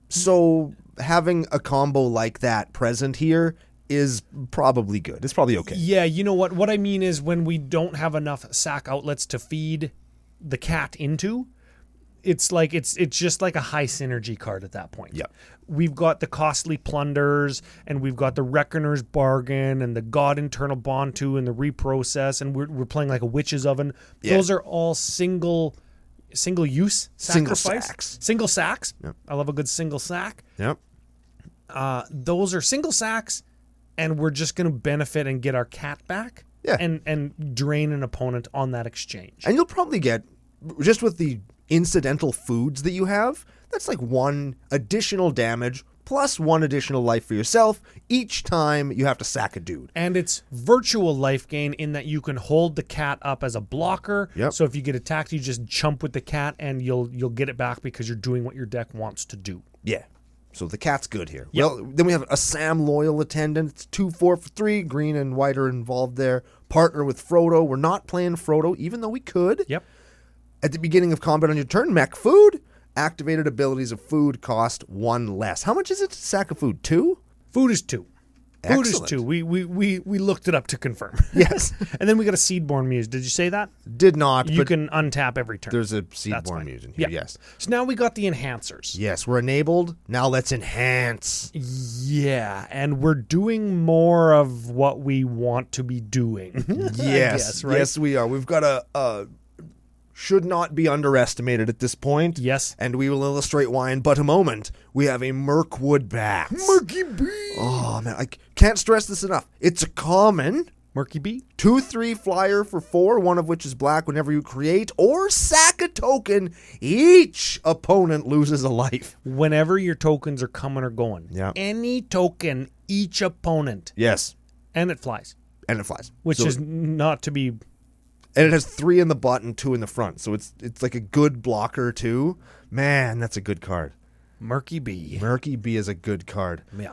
So having a combo like that present here is probably good. It's probably okay.
Yeah, you know what? What I mean is when we don't have enough sack outlets to feed the cat into, it's like it's just like a high synergy card at that point.
Yep.
We've got the Costly Plunders, and we've got the Reckoner's Bargain, and the God Internal Bontu, and the Reprocess, and we're playing like a Witch's Oven.
Yeah.
Those are all single use sacrifice. Single sacks.
Yep.
I love a good single sack.
Yep.
Those are single sacks, and we're just going to benefit and get our cat back.
Yeah.
And drain an opponent on that exchange.
And you'll probably get, just with the incidental foods that you have, that's like 1 additional damage plus 1 additional life for yourself each time you have to sack a dude.
And it's virtual life gain in that you can hold the cat up as a blocker.
Yep.
So if you get attacked, you just jump with the cat and you'll get it back because you're doing what your deck wants to do.
Yeah. So the cat's good here.
Yep.
Well, then we have a Sam Loyal attendant. It's 2-4 for 3. Green and white are involved there. Partner with Frodo. We're not playing Frodo, even though we could.
Yep.
At the beginning of combat on your turn, mech food. Activated abilities of food cost 1 less. How much is it to sack a food? 2?
Food is 2. Food is
Excellent.
2. We looked it up to confirm.
Yes.
And then we got a Seedborn Muse. Did you say that?
Did not,
You
but
can untap every turn.
there's a
That's
Seedborn
fine.
Muse in here.
Yeah.
Yes.
So now we got the enhancers.
Yes, we're enabled. Now let's enhance.
Yeah, and we're doing more of what we want to be doing.
Yes.
I guess, right?
Yes, we are. We've got a should not be underestimated at this point.
Yes.
And we will illustrate why in but a moment. We have a Mirkwood Bats.
Murky Bee.
Oh, man. I can't stress this enough. It's a common
Murky Bee?
2/3 flyer for 4, one of which is black. Whenever you create or sack a token, each opponent loses a life.
Whenever your tokens are coming or going.
Yeah.
Any token, each opponent.
Yes.
And it flies.
And it flies.
Which
So-
is not to be...
And it has 3 in the butt and 2 in the front. So it's like a good blocker, too. Man, that's a good card.
Murky Bee.
Murky Bee is a good card.
Yeah.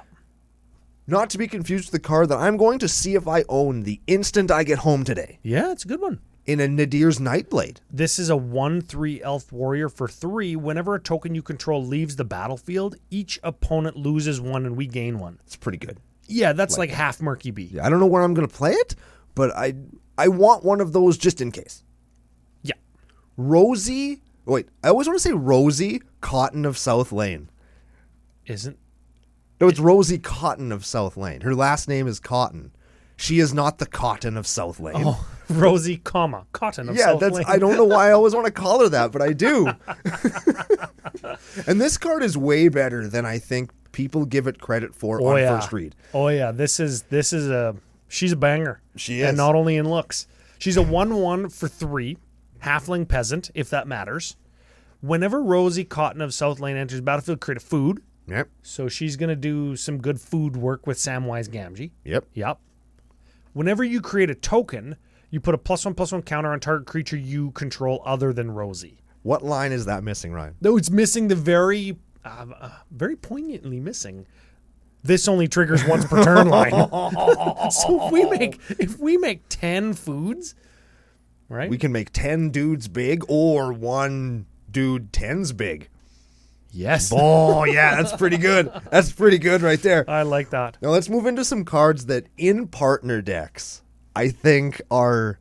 Not to be confused with the card that I'm going to see if I own the instant I get home today.
Yeah, it's a good one.
In a Nadir's Nightblade.
This is a 1/3 elf warrior for 3. Whenever a token you control leaves the battlefield, each opponent loses 1 and we gain 1.
It's pretty good.
Yeah, that's like half Murky Bee.
Yeah, I don't know where I'm going to play it, but I want one of those just in case.
Yeah.
Rosie. Wait, I always want to say Rosie Cotton of South Lane.
Isn't...
No, it's Rosie Cotton of South Lane. Her last name is Cotton. She is not the Cotton of South Lane.
Oh, Rosie, Cotton of
yeah,
South
that's.
Lane.
I don't know why I always want to call her that, but I do. And this card is way better than I think people give it credit for on first read.
Oh yeah, this is a she's a banger.
She is.
And not only in looks. She's a 1/1 for 3, halfling peasant, if that matters. Whenever Rosie Cotton of South Lane enters battlefield, create a food.
Yep.
So she's gonna do some good food work with Samwise Gamgee.
Yep.
Yep. Whenever you create a token, you put a +1/+1 counter on target creature you control other than Rosie.
What line is that missing, Ryan?
Though it's missing the very poignantly missing. This only triggers once per turn line. So if we make 10 foods, right?
We can make 10 dudes big or 1 dude 10's big.
Yes.
Oh, yeah, that's pretty good. That's pretty good right there.
I like that.
Now let's move into some cards that in partner decks I think are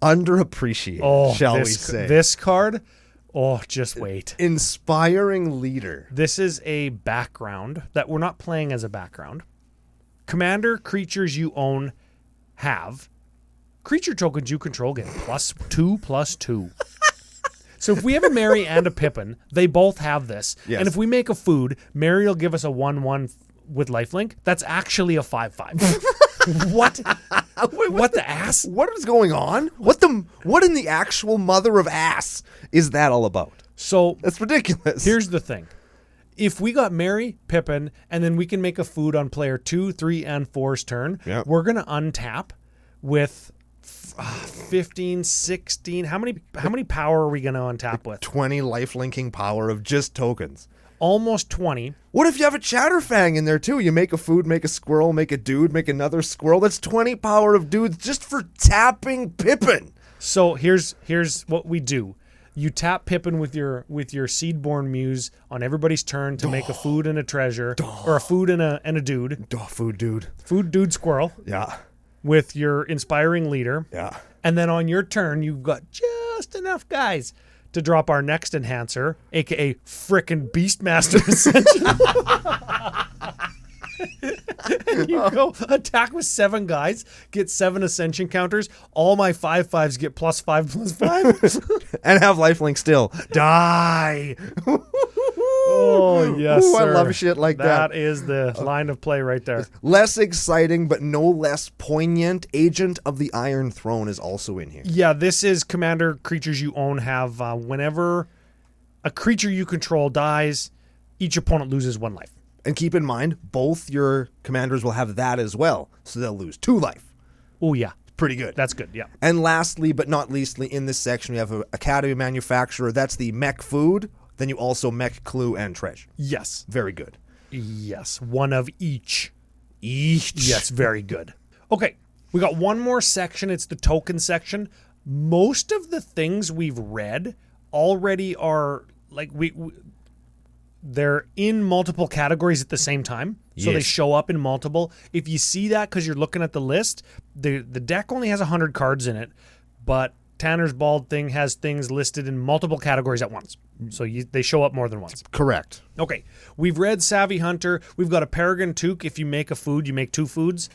underappreciated, shall we say.
This card, just wait.
Inspiring Leader.
This is a background that we're not playing as a background. Commander creatures you own have. Creature tokens you control get +2/+2. So if we have a Mary and a Pippin, they both have this.
Yes.
And if we make a food, Mary will give us a 1/1 with lifelink. That's actually a 5/5. What? What the ass?
What is going on? What in the actual mother of ass is that all about?
So
That's ridiculous.
here's the thing. If we got Mary, Pippin, and then we can make a food on player 2, 3, and 4's turn,
Yep.
we're going to untap with 15, 16. How many power are we going to untap with?
20 life-linking power of just tokens.
Almost 20.
What if you have a Chatterfang in there too? You make a food, make a squirrel, make a dude, make another squirrel. That's 20 power of dudes just for tapping Pippin.
So here's what we do. You tap Pippin with your Seedborn Muse on everybody's turn to make a food and a treasure, or a food and a dude.
Food dude.
Food dude squirrel
Yeah.
with your Inspiring Leader.
Yeah.
And then on your turn, you've got just enough guys to drop our next enhancer, aka frickin' Beastmaster Ascension. And you go attack with 7 guys, get 7 Ascension counters. All my 5/5s get +5/+5.
And have lifelink still. Die.
Oh, yes,
Ooh, I
sir.
love shit like that.
That is the line of play right there.
Less exciting, but no less poignant. Agent of the Iron Throne is also in here.
Yeah, this is commander creatures you own have whenever a creature you control dies, each opponent loses 1 life.
And keep in mind, both your commanders will have that as well, so they'll lose 2 life.
Oh, yeah.
Pretty good.
That's good, yeah.
And lastly, but not leastly, in this section, we have an Academy Manufacturer. That's the mech food. Then you also mech clue and treasure.
Yes.
Very good.
Yes. 1 of each.
Each.
Yes, very good. Okay, we got one more section. It's the token section. Most of the things we've read already are like they're in multiple categories at the same time. So they show up in multiple. If you see that because you're looking at the list, the deck only has 100 cards in it, but Tanner's Bald thing has things listed in multiple categories at once. So they show up more than once.
Correct.
Okay, we've read Savvy Hunter. We've got a Peregrine Toque. If you make a food, you make 2 foods.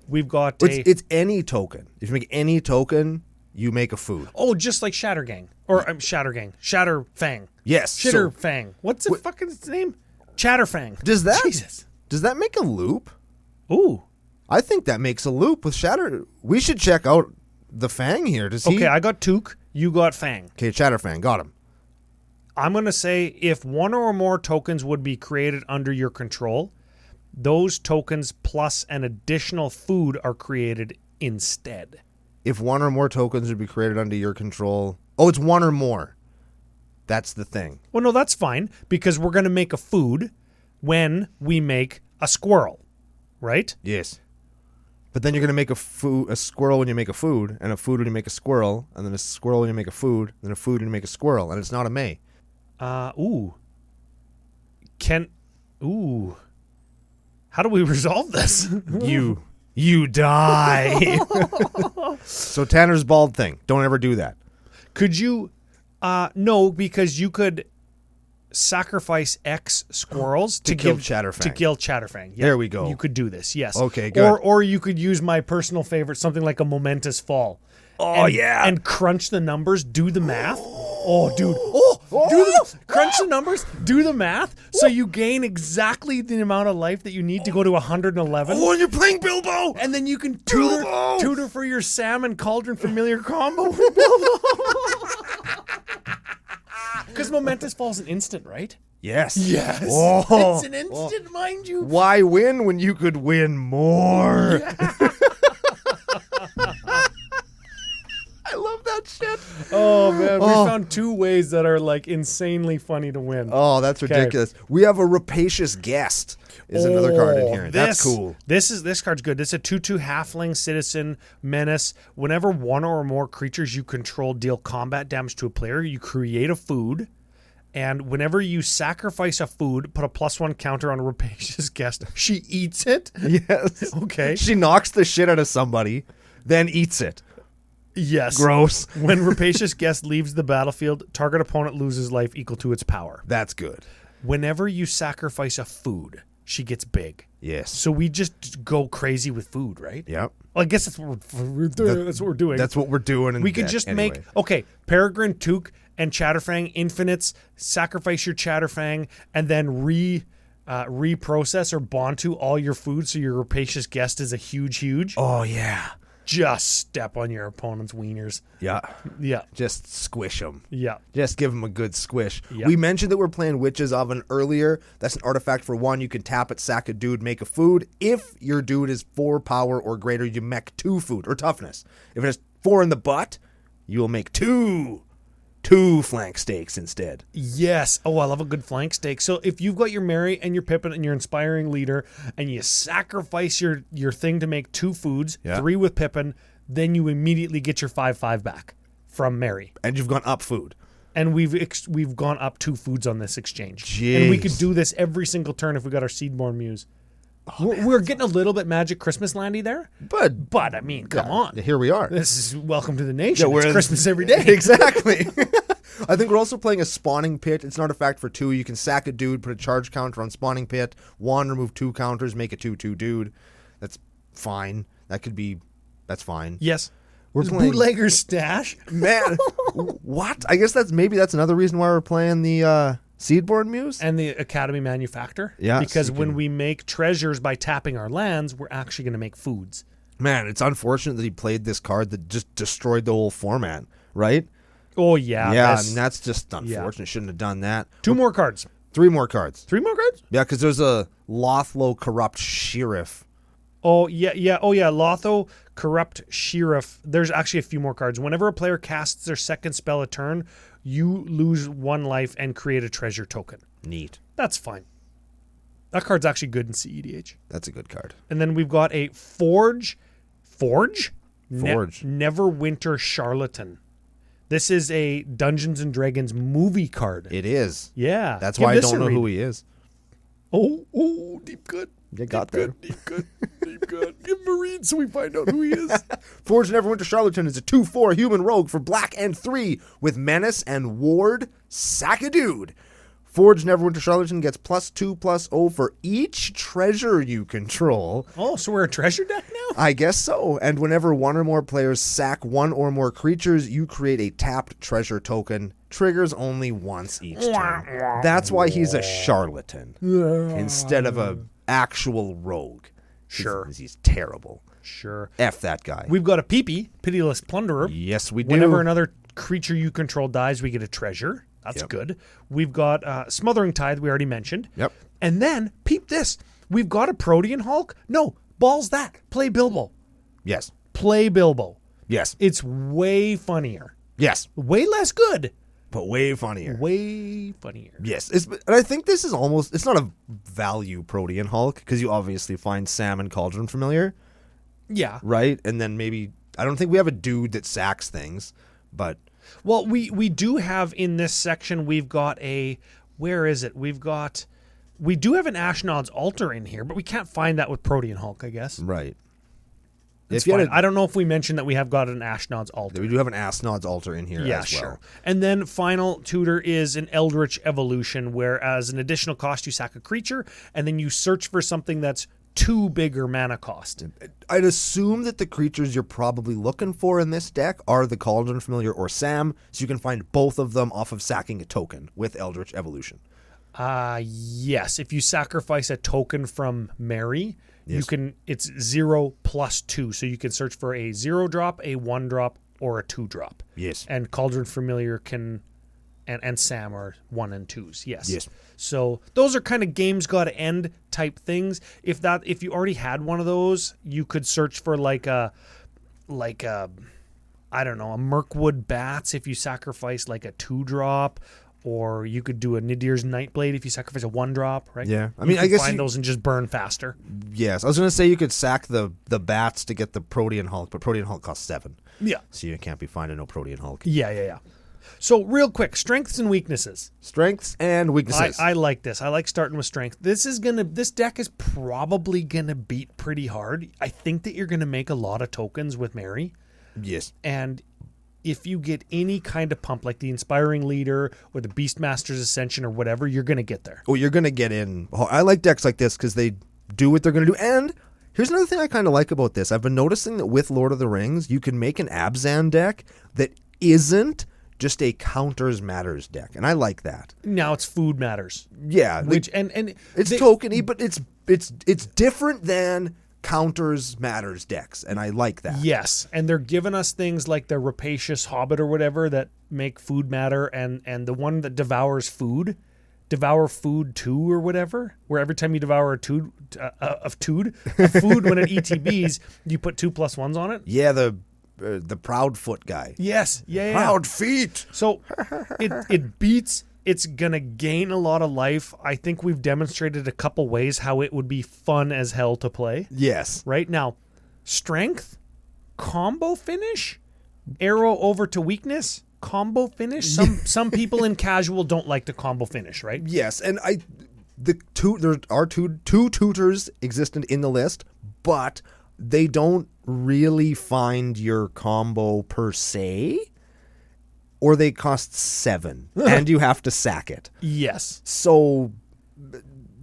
We've got
it's any token. If you make any token, you make a food.
Oh, just like Shattergang. Or Shatterfang.
Yes.
Shitterfang. What's the fucking name? Chatterfang.
Does
Jesus.
that make a loop?
Ooh.
I think that makes a loop with Shatter. We should check out the Fang here to see.
Okay, I got Toque. You got Fang.
Okay, Chatterfang. Got him.
I'm going to say if 1 or more tokens would be created under your control, those tokens plus an additional food are created instead.
If 1 or more tokens would be created under your control. Oh, it's 1 or more. That's the thing.
Well, no, that's fine because we're going to make a food when we make a squirrel, right?
Yes. But then you're going to make a squirrel when you make a food, and a food when you make a squirrel, and then a squirrel when you make a food, and then a food when you make a squirrel, and it's not a May.
Ooh. How do we resolve this?
You die. So Tanner's Bald thing. Don't ever do that.
Could you... no, because you could sacrifice X squirrels to
kill
give
Chatterfang.
To kill Chatterfang. Yeah,
there we go.
You could do this, yes.
Okay, good.
Or you could use my personal favorite, something like a Momentous Fall.
Oh, yeah.
And crunch the numbers, do the math. Oh, dude. Crunch the numbers, do the math, so you gain exactly the amount of life that you need to go to 111.
Oh, and you're playing Bilbo!
And then you can tutor for your Salmon Cauldron familiar combo with Bilbo. Because Momentous Fall's an instant, right?
Yes.
Yes.
Oh.
It's an instant, mind you.
Why win when you could win more?
Yeah.
I love that shit.
Oh, man. We found 2 ways that are, like, insanely funny to win.
Oh, that's ridiculous. We have a Rapacious Guest is another card in here. That's cool.
This card's good. This is a 2/2 halfling citizen menace. Whenever 1 or more creatures you control deal combat damage to a player, you create a food. And whenever you sacrifice a food, put a +1 counter on a Rapacious Guest. She eats it?
Yes.
Okay.
She knocks the shit out of somebody, then eats it.
Yes.
Gross.
When Rapacious Guest leaves the battlefield, target opponent loses life equal to its power.
That's good.
Whenever you sacrifice a food, she gets big.
Yes.
So we just go crazy with food, right?
Yep.
Well, I guess that's what we're doing. That's what we're doing.
That's what we're doing.
We could just make, Peregrine Toque and Chatterfang infinites, sacrifice your Chatterfang, and then reprocess or bond to all your food so your Rapacious Guest is a huge.
Oh, yeah.
Just step on your opponent's wieners.
Yeah.
Yeah.
Just squish them.
Yeah.
Just give them a good squish.
Yeah.
We mentioned that we're playing Witch's Oven earlier. That's an artifact for 1. You can tap it, sack a dude, make a food. If your dude is 4 power or greater, you mech 2 food or toughness. If it has 4 in the butt, you will make 2 flank steaks instead.
Yes. Oh, I love a good flank steak. So if you've got your Mary and your Pippin and your inspiring leader, and you sacrifice your thing to make 2 foods, 3 with Pippin, then you immediately get your 5/5 back from Mary.
And you've gone up food.
And we've gone up 2 foods on this exchange.
Jeez.
And we could do this every single turn if we got our Seedborn Muse. We're getting a little bit Magic Christmas landy there. But I mean, come on.
Here we are.
This is welcome to the nation.
Yeah,
it's Christmas every day.
Exactly. I think we're also playing a Spawning Pit. It's an artifact for 2. You can sack a dude, put a charge counter on Spawning Pit. 1, remove 2 counters, make a 2/2 dude. That's fine. That's fine.
Yes.
We're playing
Bootlegger's Stash.
Man, what? I guess that's another reason why we're playing the Seedborn Muse?
And the Academy Manufactor.
Yeah.
Because when we make treasures by tapping our lands, we're actually going to make foods.
Man, it's unfortunate that he played this card that just destroyed the whole format, right?
Oh, yeah.
Yeah, and that's just unfortunate.
Yeah.
Shouldn't have done that.
2 more cards.
3 more cards.
3 more cards?
Yeah, because there's a Lothlo Corrupt Sheriff.
Oh, yeah. Oh, yeah. Lotho, Corrupt Sheriff. There's actually a few more cards. Whenever a player casts their second spell a turn, you lose 1 life and create a treasure token.
Neat.
That's fine. That card's actually good in CEDH.
That's a good card.
And then we've got a Forge?
Forge.
Neverwinter Charlatan. This is a Dungeons and Dragons movie card.
It is.
Yeah.
That's
Give
why I
this
don't
a
know
read.
who he is.
Oh, deep cut.
You got there.
Deep cut. Give him a read so we find out who he is.
Forge Neverwinter Charlatan is a 2/4 human rogue for black and 3 with Menace and Ward. Sack a dude. Forge Neverwinter Charlatan gets +2/+0 for each treasure you control.
Oh, so we're a treasure deck now?
I guess so. And whenever 1 or more players sack 1 or more creatures, you create a tapped treasure token. Triggers only once each turn. That's why he's a charlatan instead of a actual rogue.
Sure.
He's terrible.
Sure.
F that guy.
We've got a PP, Pitiless Plunderer.
Yes, we do.
Whenever another creature you control dies, we get a treasure. That's
Yep.
good. We've got Smothering Tithe, we already mentioned.
Yep.
And then, peep this. We've got a Protean Hulk. No, balls that. Play Bilbo.
Yes.
Play Bilbo.
Yes.
It's way funnier.
Yes.
Way less good.
But way funnier.
Way funnier.
Yes. And I think this is almost, it's not a value Protean Hulk because you obviously find Sam and Cauldron familiar,
Yeah.
right? And then maybe, I don't think we have a dude that sacks things, but...
Well, we do have in this section, we've got a, where is it? We do have an Ashnod's Altar in here, but we can't find that with Protean Hulk, I guess.
Right.
It's
If you had
fine. I don't know if we mentioned that we have got an Ashnod's Altar.
We do have an Asnod's Altar in here as well.
Sure. And then final tutor is an Eldritch Evolution, where as an additional cost, you sack a creature, and then you search for something that's 2 bigger mana cost.
I'd assume that the creatures you're probably looking for in this deck are the Cauldron Familiar or Sam, so you can find both of them off of sacking a token with Eldritch Evolution.
Yes. If you sacrifice a token from Mary,
Yes.
you can. It's 0+2, so you can search for a 0-drop, a 1-drop, or a 2-drop.
Yes.
And Cauldron Familiar can, and Sam are 1 and 2s. Yes.
Yes.
So those are kind of games got to end type things. If you already had one of those, you could search for like a I don't know, a Mirkwood Bats if you sacrifice like a 2-drop. Or you could do a Nadir's Nightblade if you sacrifice a 1-drop, right?
Yeah. I
You
mean,
can
I guess
find those and just burn faster.
Yes. I was going to say you could sack the bats to get the Protean Hulk, but Protean Hulk costs 7.
Yeah.
So you can't be finding no Protean Hulk.
Yeah. So real quick, strengths and weaknesses.
Strengths and weaknesses.
I like this. I like starting with strength. This deck is probably gonna beat pretty hard. I think that you're gonna make a lot of tokens with Mary.
Yes.
And if you get any kind of pump, like the Inspiring Leader or the Beastmaster's Ascension or whatever, you're going to get there.
Oh, you're going to get in. I like decks like this because they do what they're going to do. And here's another thing I kind of like about this. I've been noticing that with Lord of the Rings, you can make an Abzan deck that isn't just a counters matters deck. And I like that.
Now it's food matters.
Yeah.
Which and
it's tokeny, but it's different than counters matters decks, and I like that.
Yes, and they're giving us things like the rapacious Hobbit or whatever that make food matter, and the one that devours food, Devour Food 2 or whatever, where every time you devour a food when it ETBs, you put 2+1s on it.
Yeah, the Proud Foot guy.
Yes, yeah.
Proud Feet.
So it beats. It's going to gain a lot of life. I think we've demonstrated a couple ways how it would be fun as hell to play.
Yes.
Right now, strength, combo finish, arrow over to weakness, combo finish. Some people in casual don't like the combo finish, right?
Yes, and there are two tutors existent in the list, but they don't really find your combo per se. Or they cost 7, and you have to sack it.
Yes.
So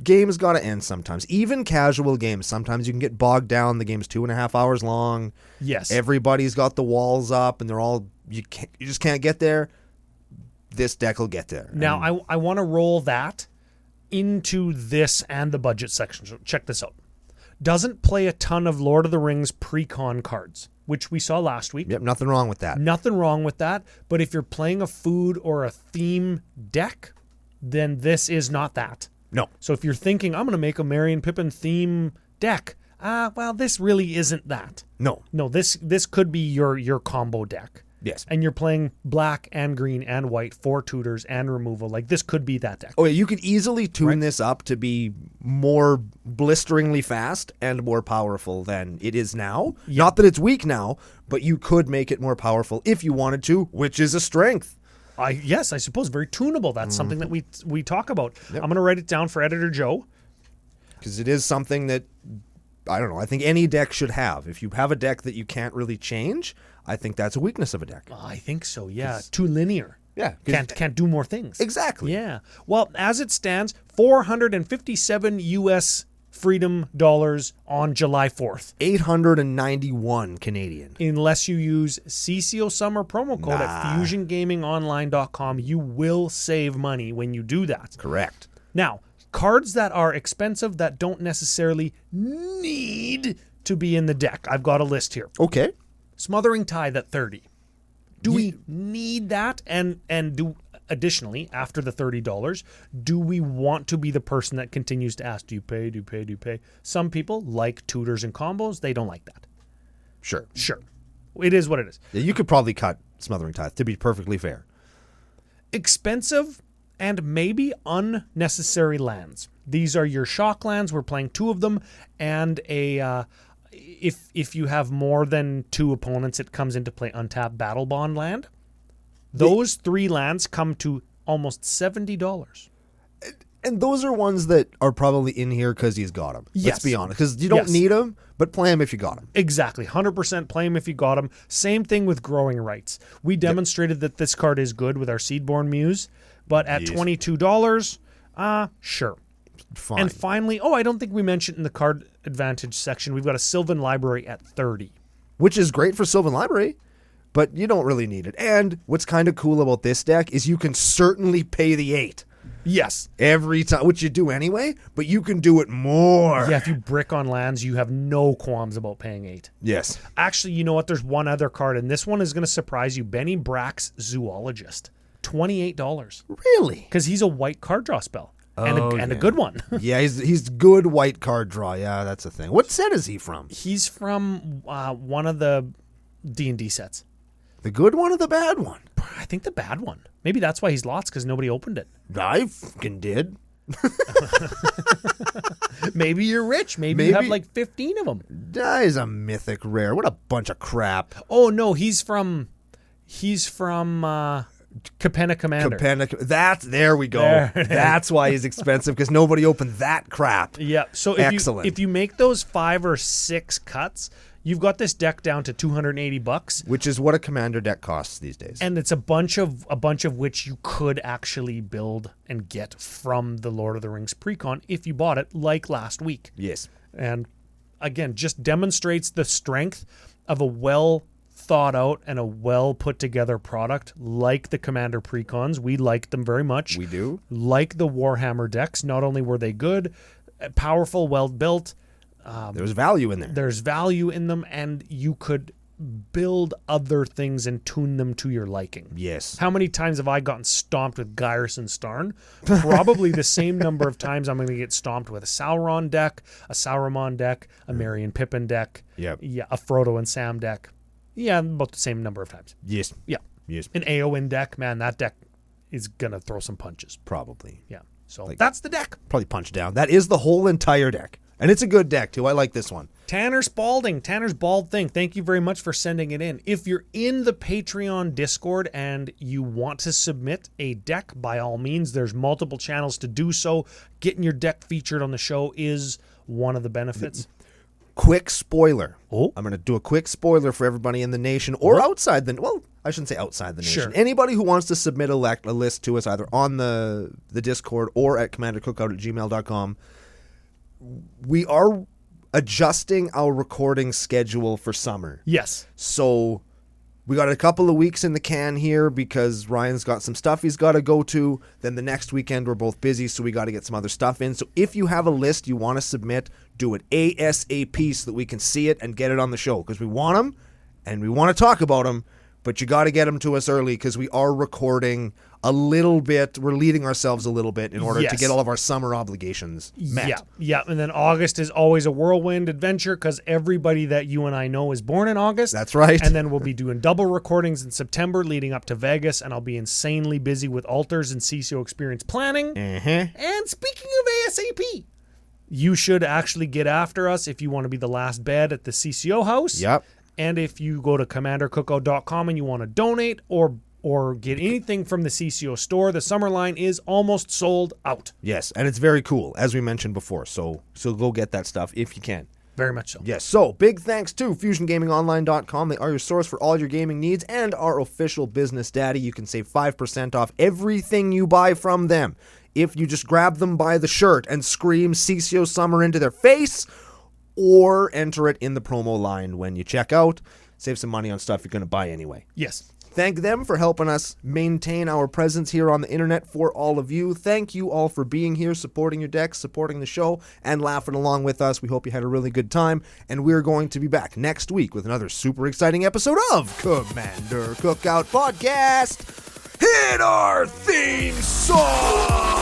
games got to end sometimes. Even casual games, sometimes you can get bogged down. The game's 2.5 hours long.
Yes.
Everybody's got the walls up, and they're all you just can't get there. This deck will get there.
Now I want to roll that into this and the budget section. So check this out. Doesn't play a ton of Lord of the Rings pre-con cards. which we saw last week.
Yep, nothing wrong with that.
Nothing wrong with that. But if you're playing a food or a theme deck, then this is not that.
No.
So if you're thinking, I'm going to make a Merry and Pippin theme deck, well, this really isn't that.
No.
No, this could be your combo deck.
Yes.
And you're playing black and green and white, 4 tutors and removal. Like, this could be that deck.
Oh, yeah, you could easily tune this up to be more blisteringly fast and more powerful than it is now.
Yep.
Not that it's weak now, but you could make it more powerful if you wanted to, which is a strength.
Yes, I suppose very tunable. That's something that we talk about.
Yep.
I'm going to write it down for Editor Joe.
Because it is something that, I don't know, I think any deck should have. If you have a deck that you can't really change, I think that's a weakness of a deck.
I think so, yeah. Too linear.
Yeah.
Can't do more things.
Exactly.
Yeah. Well, as it stands, 457 US freedom dollars on July 4th.
891 Canadian.
Unless you use CCO Summer promo code at fusiongamingonline.com, you will save money when you do that.
Correct.
Now, cards that are expensive that don't necessarily need to be in the deck. I've got a list here.
Okay.
Smothering Tithe at 30. Do we need that? And do additionally, after the $30, do we want to be the person that continues to ask, do you pay, do you pay, do you pay? Some people like tutors and combos. They don't like that.
Sure.
It is what it is.
Yeah, you could probably cut Smothering Tithe, to be perfectly fair.
Expensive and maybe unnecessary lands. These are your shock lands. We're playing 2 of them, and a if you have more than 2 opponents, it comes into play untapped Battle Bond land. Those 3 lands come to almost $70.
And those are ones that are probably in here because he's got them.
Yes.
Let's be honest. Because you don't need them, but play them if you got them.
Exactly. 100% play them if you got them. Same thing with Growing Rights. We demonstrated that this card is good with our Seedborn Muse, but at $22, sure.
Fine.
And finally, I don't think we mentioned in the card advantage section, we've got a Sylvan Library at 30.
Which is great for Sylvan Library, but you don't really need it. And what's kind of cool about this deck is you can certainly pay the 8.
Yes.
Every time, which you do anyway, but you can do it more.
Yeah, if you brick on lands, you have no qualms about paying 8.
Yes.
Actually, you know what? There's one other card, and this one is going to surprise you. Benny Brack's Zoologist. $28.
Really?
Because he's a white card draw spell. And a good one.
Yeah, he's good white card draw. Yeah, that's the thing. What set is he from?
He's from one of the D&D sets.
The good one or the bad one?
I think the bad one. Maybe that's why he's lost, because nobody opened it.
I fucking did.
Maybe you're rich. Maybe you have like 15 of them.
That is a mythic rare. What a bunch of crap.
Oh, no, he's from Capenna Commander.
There we go. That's why he's expensive, because nobody opened that crap.
Yeah. So if you make those 5 or 6 cuts, you've got this deck down to $280,
which is what a commander deck costs these days.
And it's a bunch of which you could actually build and get from the Lord of the Rings precon if you bought it, like last week.
Yes.
And again, just demonstrates the strength of a well thought out and a well put together product like the Commander precons. We like them very much.
We do.
Like the Warhammer decks. Not only were they good, powerful, well built.
There's value in there.
There's value in them, and you could build other things and tune them to your liking.
Yes.
How many times have I gotten stomped with Gyrus Starn? Probably the same number of times I'm going to get stomped with a Sauron deck, a Sauron deck, a Merry and Pippin deck,
Yep.
Yeah, a Frodo and Sam deck. Yeah, about the same number of times.
Yes.
Yeah.
Yes.
An Eowyn deck, man, that deck is going to throw some punches.
Probably.
Yeah. So that's the deck.
Probably punch down. That is the whole entire deck. And it's a good deck, too. I like this one.
Tanner Spalding, Tanner's Bald Thing, thank you very much for sending it in. If you're in the Patreon Discord and you want to submit a deck, by all means, there's multiple channels to do so. Getting your deck featured on the show is one of the benefits.
Quick spoiler.
Oh.
I'm going to do a quick spoiler for everybody in the nation or outside the... Well, I shouldn't say outside the nation.
Sure.
Anybody who wants to submit a list to us either on the Discord or at commandercookout@gmail.com. We are adjusting our recording schedule for summer.
Yes.
So we got a couple of weeks in the can here because Ryan's got some stuff he's got to go to. Then the next weekend we're both busy, so we got to get some other stuff in. So if you have a list you want to submit, do it ASAP so that we can see it and get it on the show, because we want them and we want to talk about them, but you got to get them to us early because we are recording a little bit. We're leading ourselves a little bit in order to get all of our summer obligations met.
Yeah. And then August is always a whirlwind adventure because everybody that you and I know is born in August.
That's right.
And then we'll be doing double recordings in September leading up to Vegas, and I'll be insanely busy with alters and CCO Experience planning. And speaking of ASAP, you should actually get after us if you want to be the last bed at the CCO house.
Yep.
And if you go to commandercookout.com and you want to donate or get anything from the CCO store, the summer line is almost sold out.
Yes, and it's very cool, as we mentioned before. So go get that stuff if you can.
Very much so.
Yes, so big thanks to FusionGamingOnline.com. They are your source for all your gaming needs and our official business daddy. You can save 5% off everything you buy from them if you just grab them by the shirt and scream CCO Summer into their face, or enter it in the promo line when you check out. Save some money on stuff you're going to buy anyway.
Yes.
Thank them for helping us maintain our presence here on the internet for all of you. Thank you all for being here, supporting your decks, supporting the show, and laughing along with us. We hope you had a really good time, and we're going to be back next week with another super exciting episode of Commander Cookout Podcast. Hit our theme song!